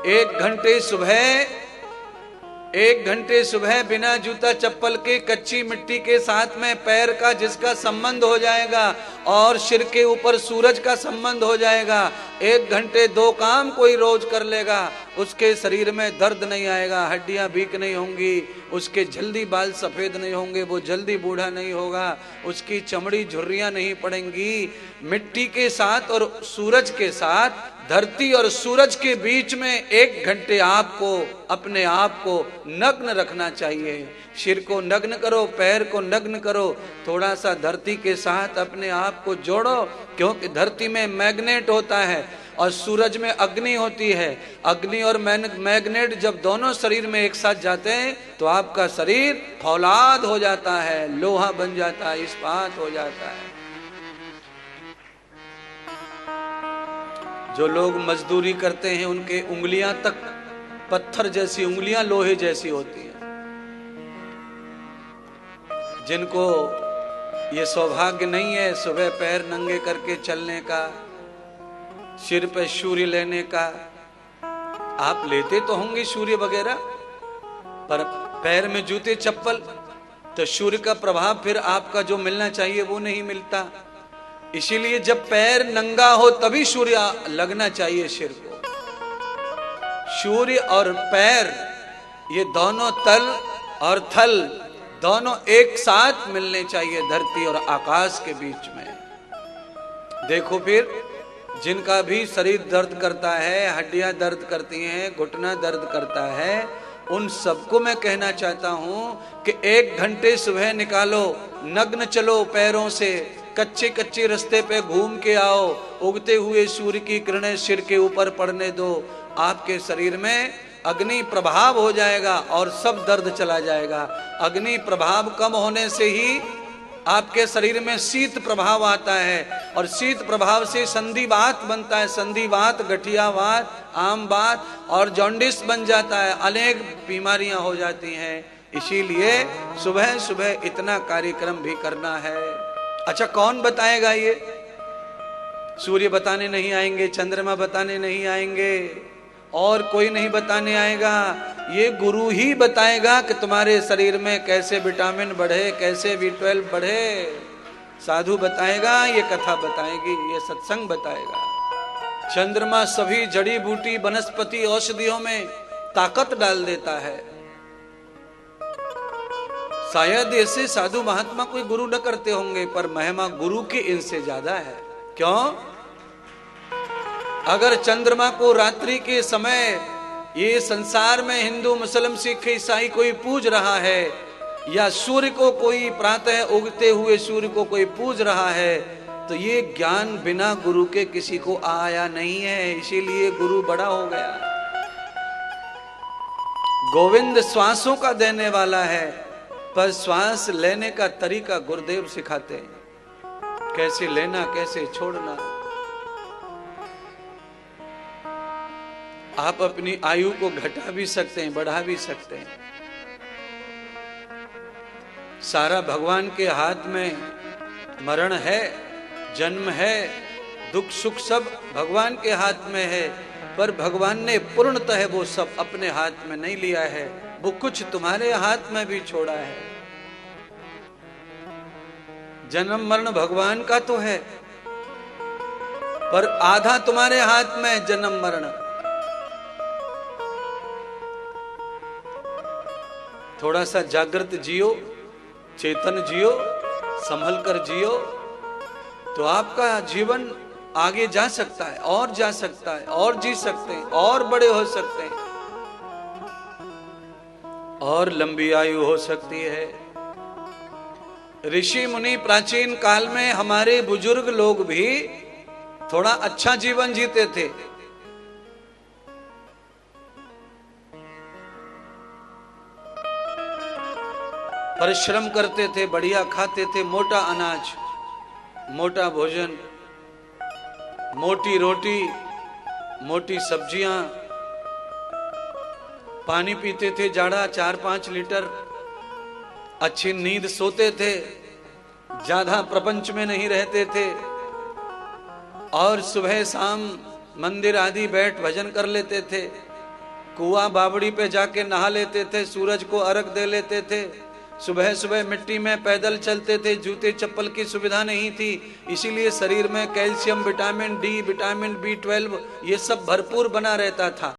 एक घंटे सुबह बिना जूता चप्पल के कच्ची मिट्टी के साथ में पैर का जिसका संबंध हो जाएगा और सिर के ऊपर सूरज का संबंध हो जाएगा, 1 घंटे 2 काम कोई रोज कर लेगा, उसके शरीर में दर्द नहीं आएगा, हड्डियां वीक नहीं होंगी, उसके जल्दी बाल सफेद नहीं होंगे, वो जल्दी बूढ़ा नहीं होगा, उसकी चमड़ी झुर्रियां नहीं पड़ेंगी। मिट्टी के साथ और सूरज के साथ, धरती और सूरज के बीच में 1 घंटे आपको अपने आप को नग्न रखना चाहिए। सिर को नग्न करो, पैर को नग्न करो, थोड़ा सा धरती के साथ अपने आप को जोड़ो, क्योंकि धरती में मैग्नेट होता है और सूरज में अग्नि होती है। अग्नि और मैग्नेट जब दोनों शरीर में एक साथ जाते हैं तो आपका शरीर फौलाद हो जाता है, लोहा बन जाता है, इस्पात हो जाता है। जो लोग मजदूरी करते हैं उनके उंगलियां तक पत्थर जैसी उंगलियां लोहे जैसी होती हैं। जिनको ये सौभाग्य नहीं है सुबह पैर नंगे करके चलने का, सिर पे सूर्य लेने का, आप लेते तो होंगे सूर्य वगैरह, पर पैर में जूते चप्पल, तो सूर्य का प्रभाव फिर आपका जो मिलना चाहिए वो नहीं मिलता। इसीलिए जब पैर नंगा हो तभी सूर्य लगना चाहिए सिर को। सूर्य और पैर ये दोनों तल और थल दोनों एक साथ मिलने चाहिए धरती और आकाश के बीच में। देखो फिर जिनका भी शरीर दर्द करता है, हड्डियां दर्द करती हैं, घुटना दर्द करता है, उन सबको मैं कहना चाहता हूं कि 1 घंटे सुबह निकालो, नग्न चलो पैरों से, कच्चे रास्ते पे घूम के आओ, उगते हुए सूर्य की किरणें सिर के ऊपर पड़ने दो, आपके शरीर में अग्नि प्रभाव हो जाएगा और सब दर्द चला जाएगा। अग्नि प्रभाव कम होने से ही आपके शरीर में शीत प्रभाव आता है और शीत प्रभाव से संधिवात बनता है, संधिवात, गठियावात, आमवात और जॉन्डिस बन जाता है, अनेक बीमारियां हो जाती हैं। इसीलिए सुबह सुबह इतना कार्यक्रम भी करना है। अच्छा, कौन बताएगा ये? सूर्य बताने नहीं आएंगे, चंद्रमा बताने नहीं आएंगे, और कोई नहीं बताने आएगा। ये गुरु ही बताएगा कि तुम्हारे शरीर में कैसे विटामिन बढ़े, कैसे B12 बढ़े। साधु बताएगा, ये कथा बताएगी, ये सत्संग बताएगा। चंद्रमा सभी जड़ी बूटी, वनस्पति, औषधियों में ताकत डाल देता है। शायद ऐसे साधु महात्मा कोई गुरु न करते होंगे, पर महिमा गुरु की इनसे ज्यादा है। क्यों? अगर चंद्रमा को रात्रि के समय ये संसार में हिंदू, मुस्लिम, सिख, ईसाई कोई पूज रहा है, या सूर्य को कोई प्रातः उगते हुए सूर्य को कोई पूज रहा है, तो ये ज्ञान बिना गुरु के किसी को आया नहीं है। इसीलिए गुरु बड़ा हो गया। गोविंद श्वासों का देने वाला है, पर श्वास लेने का तरीका गुरुदेव सिखाते हैं, कैसे लेना, कैसे छोड़ना। आप अपनी आयु को घटा भी सकते हैं, बढ़ा भी सकते हैं। सारा भगवान के हाथ में। मरण है, जन्म है, दुख सुख सब भगवान के हाथ में है, पर भगवान ने पूर्णतः वो सब अपने हाथ में नहीं लिया है, वो कुछ तुम्हारे हाथ में भी छोड़ा है। जन्म मरण भगवान का तो है, पर आधा तुम्हारे हाथ में जन्म मरण। थोड़ा सा जागृत जियो, चेतन जियो, संभल कर जियो, तो आपका जीवन आगे जा सकता है, और जा सकता है, और जी सकते हैं, और बड़े हो सकते हैं, और लंबी आयु हो सकती है। ऋषि मुनि प्राचीन काल में हमारे बुजुर्ग लोग भी थोड़ा अच्छा जीवन जीते थे। परिश्रम करते थे, बढ़िया खाते थे, मोटा अनाज, मोटा भोजन, मोटी रोटी, मोटी सब्जियां, पानी पीते थे जाड़ा 4-5 लीटर, अच्छी नींद सोते थे, ज्यादा प्रपंच में नहीं रहते थे, और सुबह शाम मंदिर आदि बैठ भजन कर लेते थे। कुआं बावड़ी पे जाके नहा लेते थे, सूरज को अर्घ दे लेते थे, सुबह सुबह मिट्टी में पैदल चलते थे, जूते चप्पल की सुविधा नहीं थी, इसीलिए शरीर में calcium, vitamin D, vitamin B12 ये सब भरपूर बना रहता था।